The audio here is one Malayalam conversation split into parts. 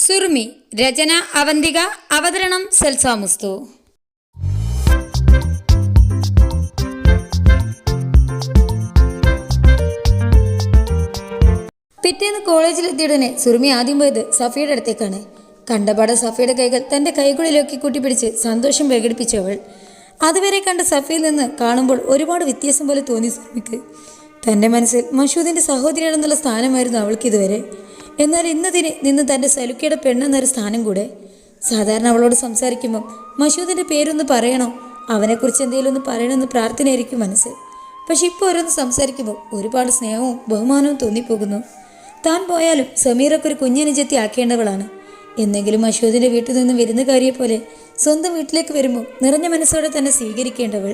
സുറുമി രചന അവന്തിക അവതരണം സെൽസാമുസ്തു. പിറ്റേന്ന് കോളേജിലെത്തിയുടനെ സുറുമി ആദ്യം പോയത് സഫിയുടെ അടുത്തേക്കാണ്. കണ്ടപാടെ സഫിയുടെ കൈകൾ തൻ്റെ കൈകളിലേക്ക് കൂട്ടിപ്പിടിച്ച് സന്തോഷം പ്രകടിപ്പിച്ചു അവൾ. അതുവരെ കണ്ട സഫിയിൽ നിന്ന് കാണുമ്പോൾ ഒരുപാട് വ്യത്യാസം പോലെ തോന്നി സുറുമിക്ക്. തൻ്റെ മനസ്സിൽ മഷൂദിൻ്റെ സഹോദരിയാണെന്നുള്ള സ്ഥാനമായിരുന്നു അവൾക്ക് ഇതുവരെ. എന്നാൽ ഇന്നതിന് നിന്ന് തൻ്റെ സലുക്കയുടെ പെണ്ണെന്നൊരു സ്ഥാനം കൂടെ. സാധാരണ അവളോട് സംസാരിക്കുമ്പം മഷൂദിൻ്റെ പേരൊന്ന് പറയണോ, അവനെക്കുറിച്ച് എന്തെങ്കിലും ഒന്ന് പറയണമെന്ന് പ്രാർത്ഥനയായിരിക്കും മനസ്സിൽ. പക്ഷെ ഇപ്പോൾ ഓരോന്ന് സംസാരിക്കുമ്പോൾ ഒരുപാട് സ്നേഹവും ബഹുമാനവും തോന്നിപ്പോകുന്നു. താൻ പോയാലും സമീറൊക്കെ ഒരു കുഞ്ഞനുജത്തി ആക്കേണ്ടവളാണ്. എന്നെങ്കിലും മഷൂദിൻ്റെ വീട്ടിൽ നിന്ന് വിരുന്നുകാരിയെ പോലെ സ്വന്തം വീട്ടിലേക്ക് വരുമ്പോൾ നിറഞ്ഞ മനസ്സോടെ തന്നെ സ്വീകരിക്കേണ്ടവൾ.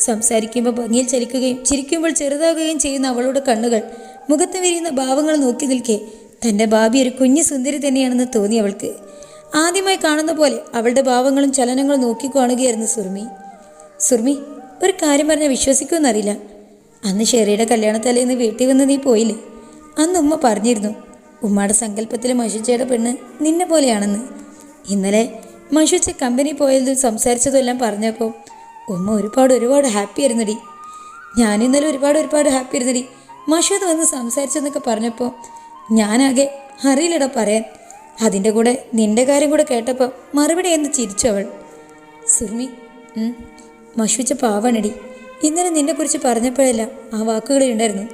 സംസാരിക്കുമ്പോൾ ഭംഗിയിൽ ചലിക്കുകയും ചിരിക്കുമ്പോൾ ചെറുതാകുകയും ചെയ്യുന്ന അവളുടെ കണ്ണുകൾ, മുഖത്ത് വിരിയുന്ന ഭാവങ്ങൾ നോക്കി നിൽക്കെ തൻ്റെ ഭാവി ഒരു കുഞ്ഞു സുന്ദരി തന്നെയാണെന്ന് തോന്നി അവൾക്ക്. ആദ്യമായി കാണുന്ന പോലെ അവളുടെ ഭാവങ്ങളും ചലനങ്ങളും നോക്കി കാണുകയായിരുന്നു സുറുമി, ഒരു കാര്യം പറഞ്ഞാൽ വിശ്വസിക്കുമെന്നറിയില്ല. അന്ന് ഷെറിയുടെ കല്യാണത്തലേന്ന് വീട്ടിൽ വന്ന് നീ പോയില്ലേ? അന്ന് ഉമ്മ പറഞ്ഞിരുന്നു ഉമ്മയുടെ സങ്കല്പത്തിൽ മഷുച്ചയുടെ പെണ്ണ് നിന്നെ പോലെയാണെന്ന്. ഇന്നലെ മഷുച്ച കമ്പനി പോയതും സംസാരിച്ചതും എല്ലാം പറഞ്ഞപ്പോൾ ഉമ്മ ഒരുപാട് ഹാപ്പി ആയിരുന്നടി. ഞാനിന്നലെ ഒരുപാട് ഹാപ്പി ആയിരുന്നടി. മഷൂദ് വന്ന് സംസാരിച്ചെന്നൊക്കെ പറഞ്ഞപ്പോൾ ഞാനാകെ അറിയില്ലടാ പറയാൻ. അതിൻ്റെ കൂടെ നിൻ്റെ കാര്യം കൂടെ കേട്ടപ്പോൾ മറുപടി എന്ന് ചിരിച്ചു അവൾ. സുറുമി, മഷൂച്ച പാവാണടി. ഇന്നലെ നിന്നെക്കുറിച്ച് പറഞ്ഞപ്പോഴെല്ലാം ആ വാക്കുകളിൽ ഉണ്ടായിരുന്നു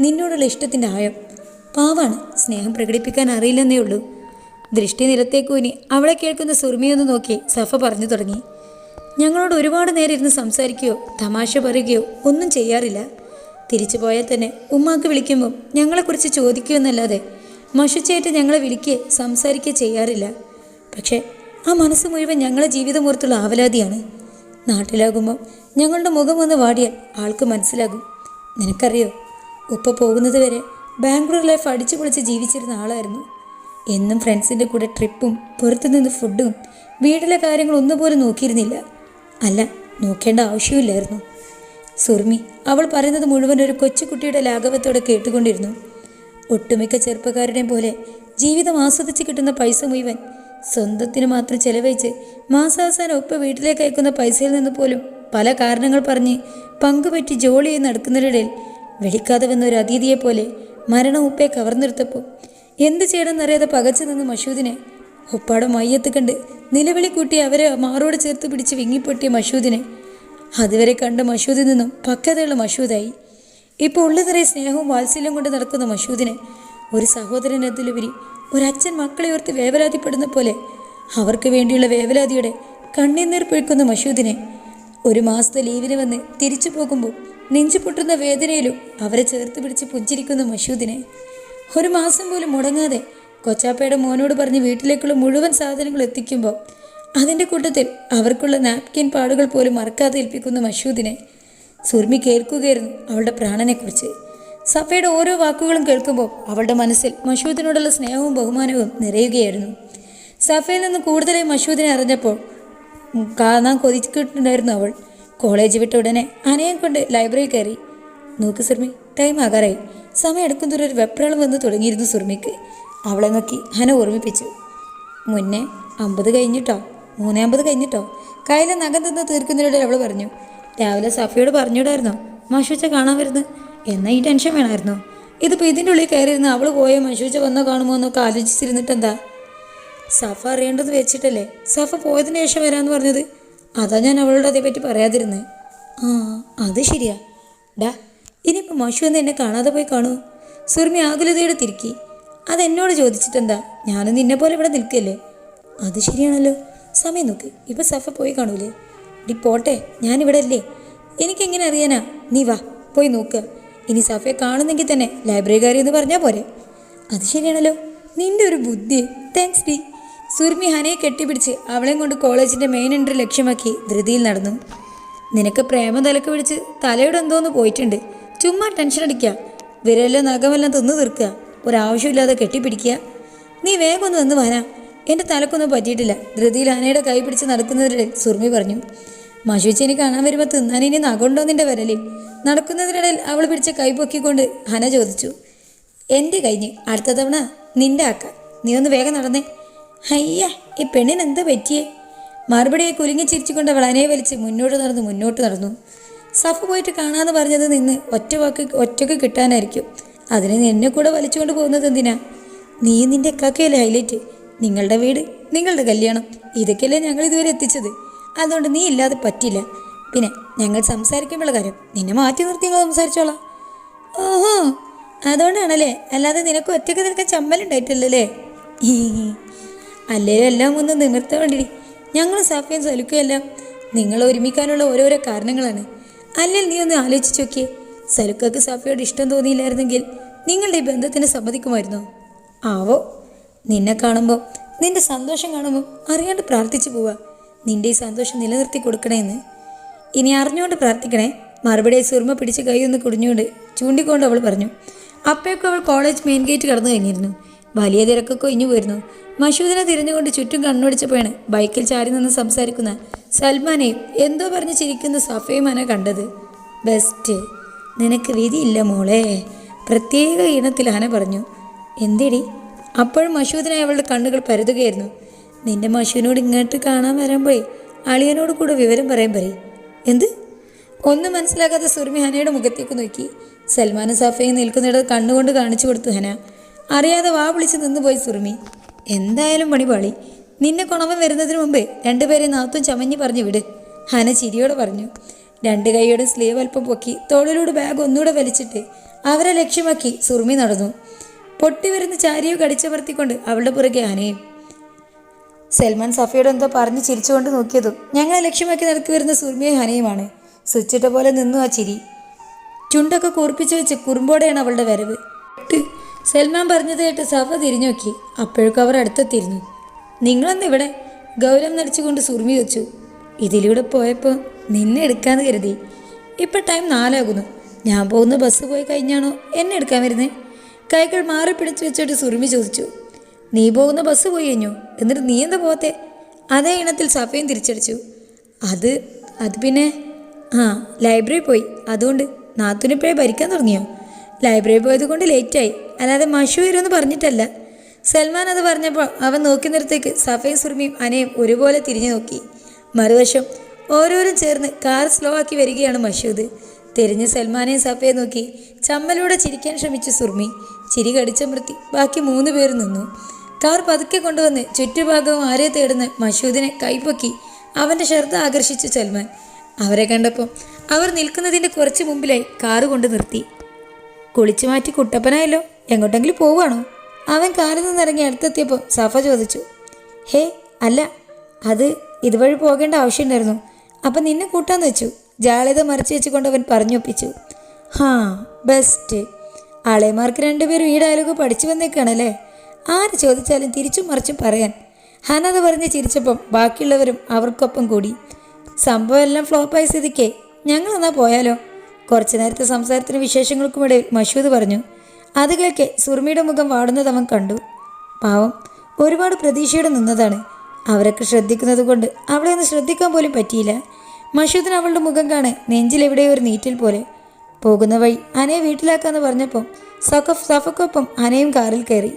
നിന്നോടുള്ള ഇഷ്ടത്തിൻ്റെ ആഴം. പാവാണ്, സ്നേഹം പ്രകടിപ്പിക്കാൻ അറിയില്ലെന്നേ ഉള്ളൂ. ദൃഷ്ടി നിലത്തേക്കൂനി അവളെ കേൾക്കുന്ന സുറുമിയൊന്ന് നോക്കി സഫ പറഞ്ഞു തുടങ്ങി. ഞങ്ങളോട് ഒരുപാട് നേരം ഇരുന്ന് സംസാരിക്കുകയോ തമാശ പറയുകയോ ഒന്നും ചെയ്യാറില്ല. തിരിച്ചു പോയാൽ തന്നെ ഉമ്മാക്ക് വിളിക്കുമ്പം ഞങ്ങളെക്കുറിച്ച് ചോദിക്കുമെന്നല്ലാതെ മഷുച്ചയായിട്ട് ഞങ്ങളെ വിളിക്കുകയോ സംസാരിക്കുകയോ ചെയ്യാറില്ല. പക്ഷേ ആ മനസ്സ് മുഴുവൻ ഞങ്ങളെ ജീവിതമോർത്തുള്ള ആവലാതിയാണ്. നാട്ടിലാകുമ്പം ഞങ്ങളുടെ മുഖം ഒന്ന് വാടിയാൽ ആൾക്ക് മനസ്സിലാകും. നിനക്കറിയോ, ഉപ്പ പോകുന്നത് വരെ ബാംഗ്ലൂർ ലൈഫ് അടിച്ചു പൊളിച്ച് ജീവിച്ചിരുന്ന ആളായിരുന്നു. എന്നും ഫ്രണ്ട്സിൻ്റെ കൂടെ ട്രിപ്പും പുറത്തുനിന്ന് ഫുഡും വീട്ടിലെ കാര്യങ്ങൾ ഒന്നുപോലും നോക്കിയിരുന്നില്ല. അല്ല, നോക്കേണ്ട ആവശ്യമില്ലായിരുന്നു. സുറുമി അവൾ പറയുന്നത് മുഴുവൻ ഒരു കൊച്ചുകുട്ടിയുടെ ലാഘവത്തോടെ കേട്ടുകൊണ്ടിരുന്നു. ഒട്ടുമിക്ക ചെറുപ്പക്കാരുടെയും പോലെ ജീവിതം ആസ്വദിച്ച് കിട്ടുന്ന പൈസ മുഴുവൻ സ്വന്തത്തിന് മാത്രം ചെലവഴിച്ച് മാസാവസാനം ഉപ്പ വീട്ടിലേക്ക് അയക്കുന്ന പൈസയിൽ നിന്ന് പോലും പല കാരണങ്ങൾ പറഞ്ഞ് പങ്കുപറ്റി ജോലി നടക്കുന്നതിനിടയിൽ വിളിക്കാതെ വന്ന ഒരു അതീതിയെപ്പോലെ മരണം ഉപ്പയെ കവർന്നെടുത്തപ്പോൾ എന്ത് ചെയ്യണമെന്നറിയാതെ പകച്ചു നിന്ന് മഷൂദിനെ ഉപ്പാടെ മയ്യത്ത് കണ്ട് നിലവിളി കൂട്ടി അവരെ മാറോട് ചേർത്ത് പിടിച്ച് വിങ്ങിപ്പൊട്ടിയ മഷൂദിനെ അതുവരെ കണ്ട മഷൂദിൽ നിന്നും പക്വതയുള്ള മഷൂദായി. ഇപ്പോൾ ഉള്ളുനിറയെ സ്നേഹവും വാത്സല്യം കൊണ്ട് നടക്കുന്ന മഷൂദിനെ ഒരു സഹോദരനത്തിലുപരി ഒരച്ഛൻ മക്കളെ ഓർത്ത് വേവലാതിപ്പെടുന്ന പോലെ അവർക്ക് വേണ്ടിയുള്ള വേവലാതിയുടെ കണ്ണീർ പൊഴിക്കുന്ന മഷൂദിനെ ഒരു മാസത്തെ ലീവിന് വന്ന് തിരിച്ചു പോകുമ്പോൾ നെഞ്ചു പൊട്ടുന്ന വേദനയിലും അവരെ ചേർത്ത് പിടിച്ച് പുഞ്ചിരിക്കുന്ന മഷൂദിനെ ഒരു മാസം പോലും മുടങ്ങാതെ കൊച്ചാപ്പയുടെ മോനോട് പറഞ്ഞ് വീട്ടിലേക്കുള്ള മുഴുവൻ സാധനങ്ങൾ എത്തിക്കുമ്പോൾ അതിൻ്റെ കൂട്ടത്തിൽ അവർക്കുള്ള നാപ്കിൻ പാടുകൾ പോലും മറക്കാതെ ഏൽപ്പിക്കുന്ന മഷൂദിനെ സുറുമി കേൾക്കുകയായിരുന്നു അവളുടെ പ്രാണനെക്കുറിച്ച്. സഫയുടെ ഓരോ വാക്കുകളും കേൾക്കുമ്പോൾ അവളുടെ മനസ്സിൽ മഷൂദിനോടുള്ള സ്നേഹവും ബഹുമാനവും നിറയുകയായിരുന്നു. സഫയിൽ നിന്ന് കൂടുതലായി മഷൂദിനെ അറിഞ്ഞപ്പോൾ കാണാൻ കൊതിച്ചിട്ടുണ്ടായിരുന്നു അവൾ. കോളേജ് വിട്ട ഉടനെ അനയം കൊണ്ട് ലൈബ്രറി കയറി. നോക്ക് സുറുമി, ടൈം ആകാറായി. സമയം എടുക്കുന്നതൊരു ഒരു വെപ്രാളം വന്ന് തുടങ്ങിയിരുന്നു സുറുമിക്ക്. അവളെ നോക്കി ഹന ഓർമ്മിപ്പിച്ചു. മുന്നേ 50 കഴിഞ്ഞിട്ടോ, 3:50 കഴിഞ്ഞിട്ടോ. കയ്യിലെ നഖം തിന്ന് തീർക്കുന്നതിനിടെ അവൾ പറഞ്ഞു. രാവിലെ സഫിയോട് പറഞ്ഞിടായിരുന്നോ മഷൂച്ച കാണാൻ വരുന്നത്? എന്നാൽ ഈ ടെൻഷൻ വേണമായിരുന്നോ? ഇതിപ്പോൾ ഇതിൻ്റെ ഉള്ളിൽ കയറിയിരുന്ന് അവൾ പോയോ മഷൂച്ച വന്നോ കാണുമോ എന്നൊക്കെ ആലോചിച്ചിരുന്നിട്ടെന്താ? സഫ അറിയേണ്ടത് വെച്ചിട്ടല്ലേ സഫ പോയതിന് ശേഷം വരാമെന്ന് പറഞ്ഞത്. അതാ ഞാൻ അവളോട് അതേപ്പറ്റി പറയാതിരുന്നത്. ആ, അത് ശരിയാ. ഡാ, ഇനിയിപ്പോൾ മഷു എന്ന് എന്നെ കാണാതെ പോയി കാണുമോ? സുറുമി ആകുലതയോടെ തിരുക്കി. അതെന്നോട് ചോദിച്ചിട്ടെന്താ? ഞാനും നിന്നെ പോലെ ഇവിടെ നിൽക്കല്ലേ. അത് ശരിയാണല്ലോ. സമയം നോക്ക്, ഇപ്പം സഫ പോയി കാണൂലേ? ഡി പോട്ടെ, ഞാനിവിടെ അല്ലേ. എനിക്കെങ്ങനെ അറിയാനാ? നീ വാ, പോയി നോക്കുക. ഇനി സഫയെ കാണുന്നെങ്കിൽ തന്നെ ലൈബ്രറിക്കാരി എന്ന് പറഞ്ഞാൽ പോരെ. അത് ശരിയാണല്ലോ, നിൻ്റെ ഒരു ബുദ്ധി. Thanks D. സുറുമി ഹനയെ കെട്ടിപ്പിടിച്ച് അവളെയും കൊണ്ട് കോളേജിൻ്റെ മെയിൻ എൻട്രി ലക്ഷ്യമാക്കി ധൃതിയിൽ നടന്നു. നിനക്ക് പ്രേമം തലക്ക് പിടിച്ച് തലയുടെ എന്തോന്ന് പോയിട്ടുണ്ട്. ചുമ്മാ ടെൻഷൻ അടിക്കുക, വിരലെല്ലാം നഖമെല്ലാം തിന്നു തീർക്കുക, ഒരാവശ്യമില്ലാതെ കെട്ടിപ്പിടിക്കുക. നീ വേഗം ഒന്ന് വന്ന് വാനാ, എൻ്റെ തലക്കൊന്നും പറ്റിയിട്ടില്ല. ധൃതിയിൽ ഹനയുടെ കൈ പിടിച്ച് നടക്കുന്നതിനിടയിൽ സുറുമി പറഞ്ഞു. മഷൂച്ചേനെ കാണാൻ വരുമ്പോൾ തിന്നാനിനി നഖമുണ്ടോ നിൻ്റെ വിരലിൽ? നടക്കുന്നതിനിടയിൽ അവൾ പിടിച്ച കൈ പൊക്കിക്കൊണ്ട് ഹന ചോദിച്ചു. എൻ്റെ കഴിഞ്ഞ്, അടുത്ത തവണ നിൻ്റെ ആക്ക. നീ ഒന്ന് വേഗം നടന്നേ. അയ്യ, ഈ പെണ്ണിന് എന്താ പറ്റിയേ? മറുപടിയെ കുലുങ്ങി ചിരിച്ചുകൊണ്ട് അവൾ അനയെ വലിച്ച് മുന്നോട്ട് നടന്നു. സഫ പോയിട്ട് കാണാന്ന് പറഞ്ഞത് നിന്ന് ഒറ്റക്ക് കിട്ടാനായിരിക്കും. അതിന് എന്നെ കൂടെ വലിച്ചുകൊണ്ട് പോകുന്നത് എന്തിനാ? നീ നിന്റെ കാക്കയല്ലേ ഹൈലൈറ്റ്. നിങ്ങളുടെ വീട്, നിങ്ങളുടെ കല്യാണം, ഇതൊക്കെയല്ലേ ഞങ്ങൾ ഇതുവരെ എത്തിച്ചത്. അതുകൊണ്ട് നീ ഇല്ലാതെ പറ്റില്ല. പിന്നെ ഞങ്ങൾ സംസാരിക്കുമ്പോഴുള്ള കാര്യം നിന്നെ മാറ്റി നിർത്തി ഞങ്ങൾ സംസാരിച്ചോളാം. ഓഹോ, അതുകൊണ്ടാണല്ലേ, അല്ലാതെ നിനക്ക് ഒറ്റയ്ക്ക് നിൽക്കാൻ ചമ്മലുണ്ടായിട്ടില്ലല്ലേ? അല്ലേലും എല്ലാം ഒന്ന് നിമിർത്താൻ വേണ്ടി ഞങ്ങളും സാഫയും സലുക്കയെല്ലാം നിങ്ങൾ ഒരുമിക്കാനുള്ള ഓരോരോ കാരണങ്ങളാണ്. അല്ലെങ്കിൽ നീ ഒന്ന് ആലോചിച്ച് നോക്കിയേ, സലുക്കക്ക് സാഫയോട് ഇഷ്ടം തോന്നിയില്ലായിരുന്നെങ്കിൽ നിങ്ങളുടെ ഈ ബന്ധത്തിന് സമ്മതിക്കുമായിരുന്നോ? ആവോ, നിന്നെ കാണുമ്പോൾ, നിന്റെ സന്തോഷം കാണുമ്പോൾ അറിയാണ്ട് പ്രാർത്ഥിച്ചു പോവാ നിന്റെ ഈ സന്തോഷം നിലനിർത്തി കൊടുക്കണേന്ന്. ഇനി അറിഞ്ഞുകൊണ്ട് പ്രാർത്ഥിക്കണേ. മറുപടിയെ സുർമ പിടിച്ച് കൈയൊന്ന് കുടിഞ്ഞുകൊണ്ട് ചൂണ്ടിക്കൊണ്ട് അവൾ പറഞ്ഞു. അപ്പോഴേക്കും അവൾ കോളേജ് മെയിൻ ഗേറ്റ് കടന്നു കഴിഞ്ഞിരുന്നു. വലിയ തിരക്കൊക്കെ ഒഴിഞ്ഞു പോയിരുന്നു. മഷൂദിനെ തിരിഞ്ഞുകൊണ്ട് ചുറ്റും കണ്ണോടിച്ചപ്പോഴാണ് ബൈക്കിൽ ചാരി നിന്ന് സംസാരിക്കുന്ന സൽമാനെയും എന്തോ പറഞ്ഞ് ചിരിക്കുന്ന സഫയും അന കണ്ടത്. ബെസ്റ്റ്, നിനക്ക് വിധിയില്ല മോളെ, പ്രത്യേക ഇനത്തിൽ അന പറഞ്ഞു. എന്തേടി? അപ്പോഴും മഷൂദിനായി അവളുടെ കണ്ണുകൾ പരതുകയായിരുന്നു. നിന്റെ മഷൂദിനോട് ഇങ്ങോട്ട് കാണാൻ വരുമ്പോഴേ അളിയനോട് കൂടെ വിവരം പറയും. എന്ത്? ഒന്നും മനസ്സിലാക്കാതെ സുർമി ഹനയുടെ മുഖത്തേക്ക് നോക്കി. സൽമാനും സഫയും നിൽക്കുന്നിടത്ത് കണ്ണുകൊണ്ട് കാണിച്ചു കൊടുത്തു ഹന. അറിയാതെ വാ വിളിച്ച് നിന്നുപോയി സുർമി. എന്തായാലും പണി പാളി. നിന്നെ കുണവൻ വരുന്നതിന് മുമ്പേ രണ്ടുപേരെ നാത്തും ചമഞ്ഞ് പറഞ്ഞു വിട്, ഹന ചിരിയോടെ പറഞ്ഞു. രണ്ട് കൈയോടെ സ്ലീവ് അല്പം പൊക്കി തോളിലൂടെ ബാഗ് ഒന്നുകൂടെ വലിച്ചിട്ട് അവരെ ലക്ഷ്യമാക്കി സുർമി നടന്നു. പൊട്ടിവരുന്ന ചാരിയോ കടിച്ചമർത്തിക്കൊണ്ട് അവളുടെ പുറകെ ഹനയും. സൽമാൻ സഫയോട് എന്തോ പറഞ്ഞ് ചിരിച്ചുകൊണ്ട് നോക്കിയതും ഞങ്ങളെ ലക്ഷ്യമാക്കി നടത്തി വരുന്ന സുർമിയെ ഹനയുമാണ്. സ്വിച്ചിട്ട പോലെ നിന്നു ആ ചിരി. ചുണ്ടൊക്കെ കൂർപ്പിച്ചു വെച്ച് കുറുമ്പോടെയാണ് അവളുടെ വരവ്. സൽമാൻ പറഞ്ഞത് കേട്ട് സഫ തിരിഞ്ഞു നോക്കി. അപ്പോഴേക്കും അവർ അടുത്തെത്തിയിരുന്നു. നിങ്ങളെന്താ ഇവിടെ? ഗൗരവം നടിച്ചുകൊണ്ട് സുർമി വെച്ചു. ഇതിലൂടെ പോയപ്പോൾ നിന്നെ എടുക്കാമെന്ന് കരുതി. ഇപ്പം ടൈം 4 ആകുന്നു. ഞാൻ പോകുന്ന ബസ് പോയി കഴിഞ്ഞാണോ എന്നെ എടുക്കാൻ വരുന്നേ? കൈകൾ മാറി പിടിച്ചു വെച്ചോട്ട് സുർമി ചോദിച്ചു. നീ പോകുന്ന ബസ് പോയി കഴിഞ്ഞു, എന്നിട്ട് നീ എന്താ പോകത്തെ? അതേ ഇനത്തിൽ സഫയും തിരിച്ചടിച്ചു. അത് പിന്നെ ലൈബ്രറി പോയി, അതുകൊണ്ട്. നാത്തുനിപ്പോഴേ ഭരിക്കാൻ തുടങ്ങിയോ? ലൈബ്രറി പോയത് കൊണ്ട് ലേറ്റായി, അല്ലാതെ മഷു വരുമെന്ന് പറഞ്ഞിട്ടല്ല. സൽമാൻ അത് പറഞ്ഞപ്പോൾ അവൻ നോക്കി നിർത്തേക്ക് സഫയും സുർമിയും അനയും ഒരുപോലെ തിരിഞ്ഞു നോക്കി. മറുവശം ഓരോരും ചേർന്ന് കാർ സ്ലോ ആക്കി വരികയാണ് മഷൂദ്. തിരിഞ്ഞ് സൽമാനെയും സഫയെ നോക്കി ചമ്മലൂടെ ചിരിക്കാൻ ശ്രമിച്ചു സുർമി. ചിരി കടിച്ചമർത്തി ബാക്കി 3 പേർ നിന്നു. കാർ പതുക്കെ കൊണ്ടുവന്ന് ചുറ്റുഭാഗവും ആരെ തേടുന്ന മഷൂദിനെ കൈപ്പൊക്കി അവൻ്റെ ശ്രദ്ധ ആകർഷിച്ചു സൽമാൻ. അവരെ കണ്ടപ്പോൾ അവർ നിൽക്കുന്നതിൻ്റെ കുറച്ച് മുമ്പിലായി കാറ് കൊണ്ട് നിർത്തി. കുളിച്ചു മാറ്റി കുട്ടപ്പനായല്ലോ, എങ്ങോട്ടെങ്കിലും പോവുകയാണോ? അവൻ കാറിൽ നിന്നിറങ്ങി അടുത്തെത്തിയപ്പോൾ സഫ ചോദിച്ചു. ഹേ അല്ല, അത് ഇതുവഴി പോകേണ്ട ആവശ്യമുണ്ടായിരുന്നു, അപ്പം നിന്നെ കൂട്ടാന്ന് വെച്ചു. ജാളിത മറിച്ച് വെച്ചുകൊണ്ട് അവൻ പറഞ്ഞൊപ്പിച്ചു. ബെസ്റ്റ്. ആളെമാർക്ക് 2 പേരും ഈ ഡയലോഗ് പഠിച്ചു വന്നേക്കാണല്ലേ? ആര് ചോദിച്ചാലും തിരിച്ചും മറിച്ചും പറയാൻ. ഹനത് പറഞ്ഞ് ചിരിച്ചപ്പം ബാക്കിയുള്ളവരും അവർക്കൊപ്പം കൂടി. സംഭവം എല്ലാം ഫ്ലോപ്പായ സ്ഥിതിക്ക് ഞങ്ങളെന്നാ പോയാലോ? കുറച്ചു നേരത്തെ സംസാരത്തിന് വിശേഷങ്ങൾക്കുമിടയിൽ മഷൂദ് പറഞ്ഞു. അത് കേൾക്കെ സുർമിയുടെ മുഖം വാടുന്നത് അവൻ കണ്ടു. പാവം, ഒരുപാട് പ്രതീക്ഷയോടെ നിന്നതാണ്. അവരൊക്കെ ശ്രദ്ധിക്കുന്നത് കൊണ്ട് അവളെ ഒന്ന് ശ്രദ്ധിക്കാൻ പോലും പറ്റിയില്ല. മഷൂദിന് അവളുടെ മുഖം കാണാൻ നെഞ്ചിലെവിടെയോ ഒരു നീറ്റൽ പോലെ. പോകുന്ന വഴി അനയെ വീട്ടിലാക്കാമെന്ന് പറഞ്ഞപ്പം സഫക്കൊപ്പം അനയും കാറിൽ കയറി.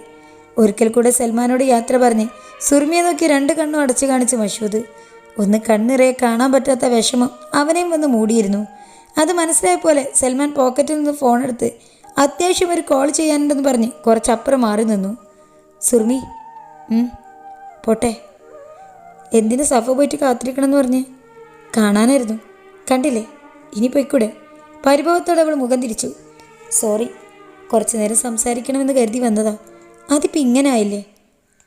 ഒരിക്കൽ കൂടെ സൽമാനോട് യാത്ര പറഞ്ഞ് സുർമിയെ നോക്കി 2 കണ്ണും അടച്ചു കാണിച്ച് മഷൂദ്. ഒന്ന് കണ്ണിറയെ കാണാൻ പറ്റാത്ത വിഷമം അവനെയും വന്ന് മൂടിയിരുന്നു. അത് മനസ്സിലായ പോലെ സൽമാൻ പോക്കറ്റിൽ നിന്ന് ഫോണെടുത്ത് അത്യാവശ്യം ഒരു കോൾ ചെയ്യാനുണ്ടെന്ന് പറഞ്ഞ് കുറച്ചപ്പുറം മാറി നിന്നു. സുർമി, പോട്ടെ. എന്തിനു സഫ പോയിട്ട് കാത്തിരിക്കണമെന്ന് പറഞ്ഞ്? കാണാനായിരുന്നു. കണ്ടില്ലേ, ഇനി പോയിക്കൂടെ? പരിഭവത്തോടെ അവൾ മുഖം തിരിച്ചു. സോറി, കുറച്ചു നേരം സംസാരിക്കണമെന്ന് കരുതി വന്നതാ. അതിപ്പോൾ ഇങ്ങനെ ആയില്ലേ?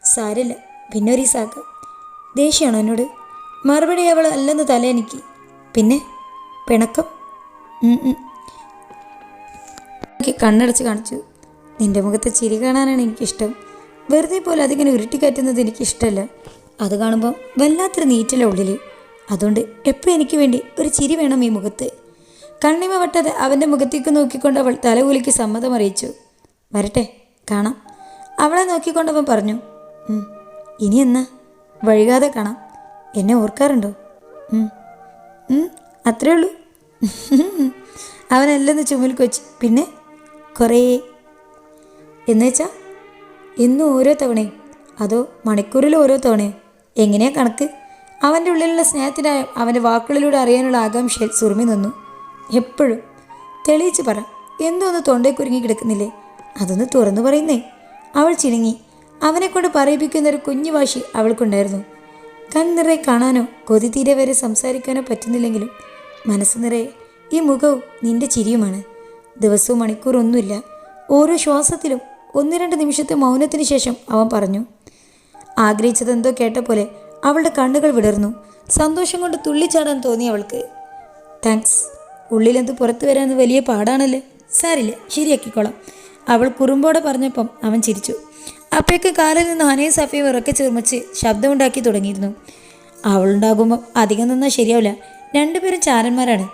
സാരില്ല, പിന്നെ ഒരു സാക്ക. ദേഷ്യമാണോ എന്നോട്? മറുപടി അവൾ അല്ലെന്ന് തലയെനിക്ക്. പിന്നെ പിണക്കം? കണ്ണടച്ച് കാണിച്ചു. നിൻ്റെ മുഖത്തെ ചിരി കാണാനാണ് എനിക്കിഷ്ടം. വെറുതെ പോലെ അതിങ്ങനെ ഉരുട്ടിക്കയറ്റുന്നത് എനിക്കിഷ്ടമല്ല. അത് കാണുമ്പോൾ വല്ലാത്തൊരു നീറ്റല ഉള്ളിൽ. അതുകൊണ്ട് എപ്പോഴും എനിക്ക് വേണ്ടി ഒരു ചിരി വേണം ഈ മുഖത്ത്. കണ്ണിമ വട്ടാതെ അവൻ്റെ മുഖത്തേക്ക് നോക്കിക്കൊണ്ട് അവൾ തലകുലുക്കി സമ്മതം അറിയിച്ചു. വരട്ടെ, കാണാം. അവളെ നോക്കിക്കൊണ്ടവൻ പറഞ്ഞു. ഇനി എന്നാ? വൈകാതെ കാണാം. എന്നെ ഓർക്കാറുണ്ടോ? അത്രേ ഉള്ളൂ. അവനെല്ലെന്ന് ചുമൽക്ക് വെച്ച്. പിന്നെ കുറേ എന്നുവെച്ചാൽ എന്നും ഓരോ തവണയും അതോ മണിക്കൂറിൽ ഓരോ തവണയോ? എങ്ങനെയാ കണക്ക്? അവൻ്റെ ഉള്ളിലുള്ള സ്നേഹത്തിനായ അവൻ്റെ വാക്കുകളിലൂടെ അറിയാനുള്ള ആകാംക്ഷയിൽ സുറുമി നിന്നു. എപ്പോഴും. തെളിയിച്ച് പറ. എന്തോന്ന് തൊണ്ടേ കുരുങ്ങി കിടക്കുന്നില്ലേ? അതൊന്ന് തുറന്നു പറയുന്നേ. അവൾ ചിണുങ്ങി. അവനെക്കൊണ്ട് പറയിപ്പിക്കുന്നൊരു കുഞ്ഞു വാശി അവൾക്കുണ്ടായിരുന്നു. കൺനിറയെ കാണാനോ കൊതി തീരെ വരെ സംസാരിക്കാനോ പറ്റുന്നില്ലെങ്കിലും മനസ്സ് നിറയെ ഈ മുഖവും നിന്റെ ചിരിയുമാണ്. ദിവസവും മണിക്കൂറൊന്നുമില്ല. ഓരോ ശ്വാസത്തിലും 1-2 നിമിഷത്തെ മൗനത്തിന് ശേഷം അവൻ പറഞ്ഞു. ആഗ്രഹിച്ചതെന്തോ കേട്ട പോലെ അവളുടെ കണ്ണുകൾ വിടർന്നു. സന്തോഷം കൊണ്ട് തുള്ളിച്ചാടാൻ തോന്നി അവൾക്ക്. താങ്ക്സ്. ഉള്ളിലെന്ത് പുറത്തു വരാൻ വലിയ പാടാണല്ലേ. സാരില്ല, ശരിയാക്കിക്കോളാം, അവൾ കുറുമ്പോടെ പറഞ്ഞപ്പം അവൻ ചിരിച്ചു. അപ്പോഴേക്ക് കാലിൽ നിന്ന് ഹനയും സഫയും ഇറക്കി ചുമച്ച് ശബ്ദമുണ്ടാക്കി തുടങ്ങിയിരുന്നു. അവളുണ്ടാകുമ്പം അധികം നിന്നാൽ ശരിയാവില്ല. രണ്ടുപേരും ചാരന്മാരാണ്.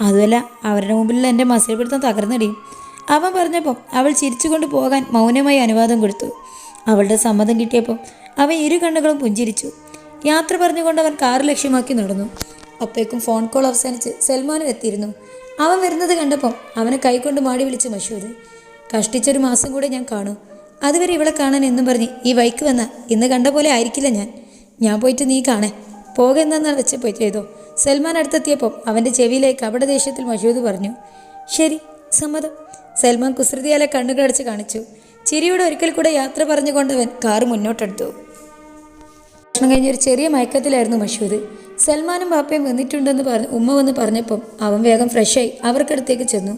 അതുമല്ല, അവരുടെ മുമ്പിലുള്ള എൻ്റെ മസിൽ പിടുത്തം തകർന്നടിയും. അവൻ പറഞ്ഞപ്പം അവൾ ചിരിച്ചുകൊണ്ട് പോകാൻ മൗനമായി അനുവാദം കൊടുത്തു. അവളുടെ സമ്മതം കിട്ടിയപ്പോൾ അവൻ ഇരു കണ്ണുകളും പുഞ്ചിരിച്ചു. യാത്ര പറഞ്ഞുകൊണ്ട് അവൻ കാറ് ലക്ഷ്യമാക്കി നടന്നു. അപ്പോഴേക്കും ഫോൺ കോൾ അവസാനിച്ച് സൽമാനും എത്തിയിരുന്നു. അവൻ വരുന്നത് കണ്ടപ്പം അവനെ കൈകൊണ്ട് മാടി വിളിച്ച് മഷൂദ്. കഷ്ടിച്ചൊരു മാസം കൂടെ ഞാൻ കാണൂ. അതുവരെ ഇവളെ കാണാൻ എന്നും പറഞ്ഞ് ഈ വൈക്ക് വന്ന ഇന്ന് കണ്ട പോലെ ആയിരിക്കില്ല ഞാൻ പോയിട്ട് നീ കാണേ. പോകെന്നാ വെച്ച് പോയി ചെയ്തോ. സൽമാൻ അടുത്തെത്തിയപ്പോൾ അവൻ്റെ ചെവിയിലേക്ക് കപട ദേഷ്യത്തിൽ മഷൂദ് പറഞ്ഞു. ശരി, സമ്മതം. സൽമാൻ കുസൃതിയാലെ കണ്ണുകളടച്ച് കാണിച്ചു. ചിരിയുടെ ഒരിക്കൽ കൂടെ യാത്ര പറഞ്ഞുകൊണ്ടവൻ കാറ് മുന്നോട്ടെടുത്തു. ഭക്ഷണം കഴിഞ്ഞൊരു ചെറിയ മയക്കത്തിലായിരുന്നു മഷൂദ്. സൽമാനും ബാപ്പയും വന്നിട്ടുണ്ടെന്ന് ഉമ്മ വന്ന് പറഞ്ഞപ്പം അവൻ വേഗം ഫ്രഷായി അവർക്കടുത്തേക്ക് ചെന്നു.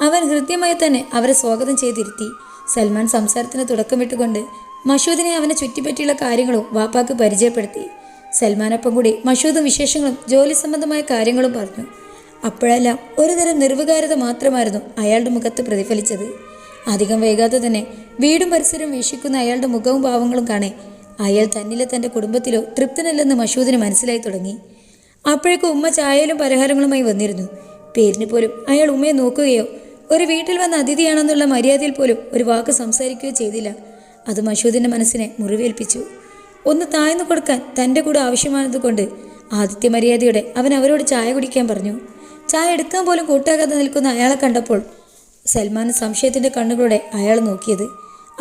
അവൻ ഹൃദ്യമായി തന്നെ അവരെ സ്വാഗതം ചെയ്തിരുത്തി. സൽമാൻ സംസാരത്തിന് തുടക്കമിട്ടുകൊണ്ട് മഷൂദിനെ അവനെ ചുറ്റിപ്പറ്റിയുള്ള കാര്യങ്ങളും വാപ്പാക്ക് പരിചയപ്പെടുത്തി. സൽമാനൊപ്പം കൂടി മഷൂദും വിശേഷങ്ങളും ജോലി സംബന്ധമായ കാര്യങ്ങളും പറഞ്ഞു. അപ്പോഴെല്ലാം ഒരുതരം നിർവികാരത മാത്രമായിരുന്നു അയാളുടെ മുഖത്ത് പ്രതിഫലിച്ചത്. അധികം വൈകാതെ തന്നെ വീടും പരിസരവും വീക്ഷിക്കുന്ന അയാളുടെ മുഖവും ഭാവങ്ങളും കാണേ അയാൾ തന്നിലെ തൻ്റെ കുടുംബത്തിലോ തൃപ്തനല്ലെന്ന് മഷൂദിന് മനസ്സിലായി തുടങ്ങി. അപ്പോഴേക്കും ഉമ്മ ചായയിലും പലഹാരങ്ങളുമായി വന്നിരുന്നു. പേരിന് പോലും അയാൾ ഉമ്മയെ നോക്കുകയോ ഒരു വീട്ടിൽ വന്ന അതിഥിയാണെന്നുള്ള മര്യാദയിൽ പോലും ഒരു വാക്ക് സംസാരിക്കുകയോ ചെയ്തില്ല. അത് മഷൂദിൻ്റെ മനസ്സിനെ മുറിവേൽപ്പിച്ചു. ഒന്ന് താഴ്ന്നു കൊടുക്കാൻ തൻ്റെ കൂടെ ആവശ്യമാനതുകൊണ്ട് ആദിത്യ മര്യാദയോടെ അവൻ അവരോട് ചായ കുടിക്കാൻ പറഞ്ഞു. ചായ എടുക്കാൻ പോലും കൂട്ടാകാതെ നിൽക്കുന്ന അയാളെ കണ്ടപ്പോൾ സൽമാൻ സംശയത്തിൻ്റെ കണ്ണുകളോടെ അയാൾ നോക്കിയത്.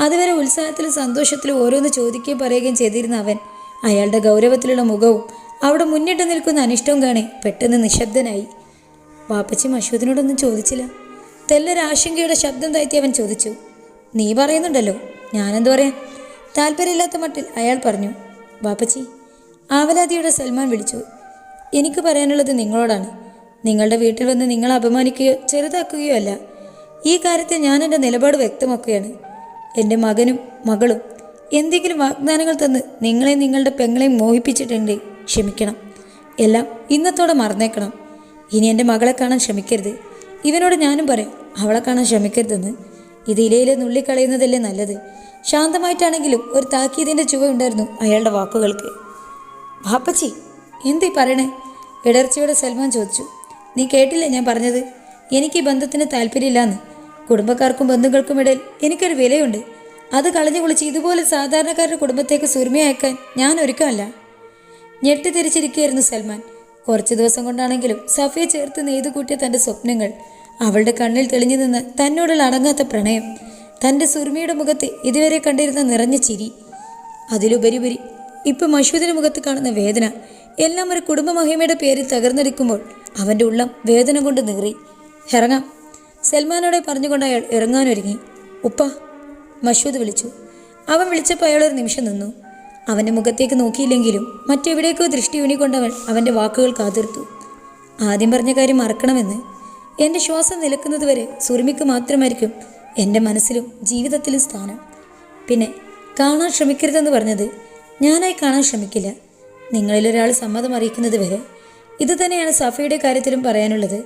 അതുവരെ ഉത്സാഹത്തിലും സന്തോഷത്തിലും ഓരോന്ന് ചോദിക്കുകയും പറയുകയും ചെയ്തിരുന്ന അവൻ അയാളുടെ ഗൗരവത്തിലുള്ള മുഖവും അവിടെ മുന്നിട്ട് നിൽക്കുന്ന അനിഷ്ടവും കാണി പെട്ടെന്ന് നിശബ്ദനായി. വാപ്പച്ചി മഷൂദിനോടൊന്നും ചോദിച്ചില്ല. തെല്ലൊരാശങ്കയുടെ ശബ്ദം താഴ്ത്തി അവൻ ചോദിച്ചു. നീ പറയുന്നുണ്ടല്ലോ, ഞാനെന്തു പറയാൻ? താല്പര്യമില്ലാത്ത മട്ടിൽ അയാൾ പറഞ്ഞു. വാപ്പച്ചി. ആവലാതിയുടെ സൽമാൻ വിളിച്ചു. എനിക്ക് പറയാനുള്ളത് നിങ്ങളോടാണ്. നിങ്ങളുടെ വീട്ടിൽ വന്ന് നിങ്ങളെ അപമാനിക്കുകയോ ചെറുതാക്കുകയോ അല്ല. ഈ കാര്യത്തിൽ ഞാൻ എൻ്റെ നിലപാട് വ്യക്തമാക്കുകയാണ്. എൻ്റെ മകനും മകളും എന്തെങ്കിലും വാഗ്ദാനങ്ങൾ തന്ന് നിങ്ങളെ നിങ്ങളുടെ പെങ്ങളെയും മോഹിപ്പിച്ചിട്ടുണ്ടെങ്കിൽ ക്ഷമിക്കണം. എല്ലാം ഇന്നത്തോടെ മറന്നേക്കണം. ഇനി എൻ്റെ മകളെ കാണാൻ ശ്രമിക്കരുത്. ഇവനോട് ഞാനും പറയാം, അവളെ കാണാൻ ശ്രമിക്കരുതെന്ന്. ഇത് ഇലയിലെ നുള്ളിക്കളയുന്നതല്ലേ നല്ലത്. ശാന്തമായിട്ടാണെങ്കിലും ഒരു താക്കീതിൻ്റെ ചുവ ഉണ്ടായിരുന്നു അയാളുടെ വാക്കുകൾക്ക്. വാപ്പച്ചി, എന്തീ പറയണേ? ഇടർച്ചയോടെ സൽമാൻ ചോദിച്ചു. നീ കേട്ടില്ലേ ഞാൻ പറഞ്ഞത്? എനിക്ക് ഈ ബന്ധത്തിന് താല്പര്യമില്ലാന്ന്. കുടുംബക്കാർക്കും ബന്ധുക്കൾക്കും ഇടയിൽ എനിക്കൊരു വിലയുണ്ട്. അത് കളഞ്ഞു കുളിച്ച് ഇതുപോലെ സാധാരണക്കാരുടെ കുടുംബത്തേക്ക് സുരുമ അയക്കാൻ ഞാൻ ഒരുക്കമല്ല. ഞെട്ടിത്തിരിച്ചിരിക്കുകയായിരുന്നു സൽമാൻ. കുറച്ച് ദിവസം കൊണ്ടാണെങ്കിലും സഫിയെ ചേർത്ത് നെയ്തു കൂട്ടിയ തൻ്റെ സ്വപ്നങ്ങൾ, അവളുടെ കണ്ണിൽ തെളിഞ്ഞു നിന്ന് തന്നോടുള്ള അടങ്ങാത്ത പ്രണയം, തൻ്റെ സുറുമിയുടെ മുഖത്ത് ഇതുവരെ കണ്ടിരുന്ന നിറഞ്ഞ ചിരി, അതിലുപരിപരി ഇപ്പം മഷൂദിൻ്റെ മുഖത്ത് കാണുന്ന വേദന, എല്ലാം ഒരു കുടുംബമഹിമയുടെ പേരിൽ തകർന്നടിക്കുമ്പോൾ അവൻ്റെ ഉള്ളം വേദന കൊണ്ട് നീറി. ഇറങ്ങാം, സൽമാനോടെ പറഞ്ഞുകൊണ്ട് അയാൾ ഇറങ്ങാനൊരുങ്ങി. ഉപ്പ, മഷൂദ് വിളിച്ചു. അവൻ വിളിച്ചപ്പോൾ അയാൾ ഒരു നിമിഷം നിന്നു. അവൻ്റെ മുഖത്തേക്ക് നോക്കിയില്ലെങ്കിലും മറ്റെവിടേക്കോ ദൃഷ്ടി ഊണിക്കൊണ്ടവൻ അവൻ്റെ വാക്കുകൾ കാതിർത്തു. ആദ്യം പറഞ്ഞ കാര്യം മറക്കണമെന്ന്. എൻ്റെ ശ്വാസം നിലക്കുന്നതുവരെ സുറുമിക്ക് മാത്രമായിരിക്കും എൻ്റെ മനസ്സിലും ജീവിതത്തിലും സ്ഥാനം. പിന്നെ കാണാൻ ശ്രമിക്കരുതെന്ന് പറഞ്ഞത് ഞാനായി കാണാൻ ശ്രമിക്കില്ല. നിങ്ങളിലൊരാൾ സമ്മതം അറിയിക്കുന്നത് വരെ. ഇത് തന്നെയാണ് സഫയുടെ കാര്യത്തിലും പറയാനുള്ളത്.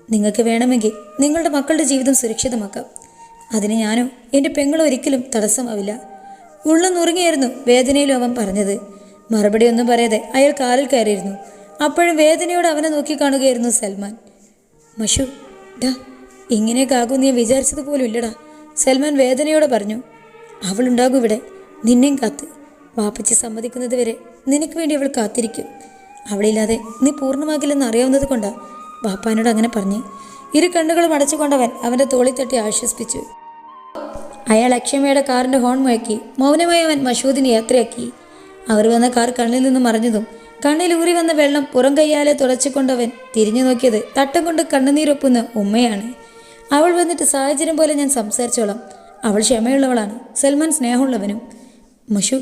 നിങ്ങൾക്ക് വേണമെങ്കിൽ നിങ്ങളുടെ മക്കളുടെ ജീവിതം സുരക്ഷിതമാക്കാം. അതിന് ഞാനോ എൻ്റെ പെങ്ങളോ ഒരിക്കലും തടസ്സമാവില്ല. ഉള്ളം നുറുങ്ങിയായിരുന്നു വേദനയിലും അവൻ പറഞ്ഞത്. മറുപടി ഒന്നും പറയാതെ അയാൾ കാലിൽ കയറിയിരുന്നു. അപ്പോഴും വേദനയോടെ അവനെ നോക്കിക്കാണുകയായിരുന്നു സൽമാൻ. മഷു, ഡാ, ഇങ്ങനെയൊക്കെ ആകും നീ വിചാരിച്ചതുപോലും ഇല്ലടാ, സൽമാൻ വേദനയോടെ പറഞ്ഞു. അവളുണ്ടാകും ഇവിടെ നിന്നെയും കാത്ത്. വാപ്പച്ചി സമ്മതിക്കുന്നത് വരെ നിനക്ക് വേണ്ടി അവൾ കാത്തിരിക്കും. അവളില്ലാതെ നീ പൂർണ്ണമാകില്ലെന്ന് അറിയാവുന്നത് കൊണ്ടാണ് വാപ്പാനോട് അങ്ങനെ പറഞ്ഞ്. ഇരു കണ്ണുകളും അടച്ചുകൊണ്ടവൻ അവൻ്റെ തോളിൽ തട്ടി ആശ്വസിപ്പിച്ചു. അയാൾ അക്ഷമയുടെ കാറിൻ്റെ ഹോൺ മുഴക്കി. മൗനമായി അവൻ മഷൂദിനെ യാത്രയാക്കി. അവർ വന്ന കാർ കണ്ണിൽ നിന്ന് മറഞ്ഞതും കണ്ണിൽ ഊറി വന്ന വെള്ളം പുറം കയ്യാലെ തുടച്ചുകൊണ്ടവൻ തിരിഞ്ഞു നോക്കിയത് തട്ടം കൊണ്ട് കണ്ണുനീരൊപ്പുന്ന ഉമ്മയാണ്. അവൾ വന്നിട്ട് സാഹചര്യം പോലെ ഞാൻ സംസാരിച്ചോളാം. അവൾ ക്ഷമയുള്ളവളാണ്, സൽമാൻ സ്നേഹമുള്ളവനും. മഷു,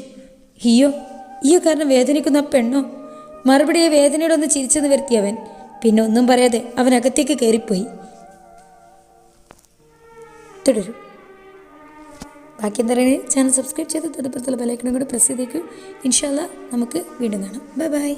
ഈയോ കാരണം വേദനിക്കുന്ന പെണ്ണോ? മറുപടിയെ വേദനയോടൊന്ന് ചിരിച്ചെന്ന് വരുത്തിയവൻ. പിന്നെ ഒന്നും പറയാതെ അവൻ അകത്തേക്ക് കയറിപ്പോയി. തുടരും. ബാക്കി എന്താ പറയുക? ചാനൽ സബ്സ്ക്രൈബ് ചെയ്ത് തൊട്ടപ്പുറത്തുള്ള ബെലൈക്കണും കൂടെ പ്രസ് ചെയ്തേക്കും. ഇൻഷാ അല്ലാ നമുക്ക് വീണ്ടും കാണാം. Bye bye.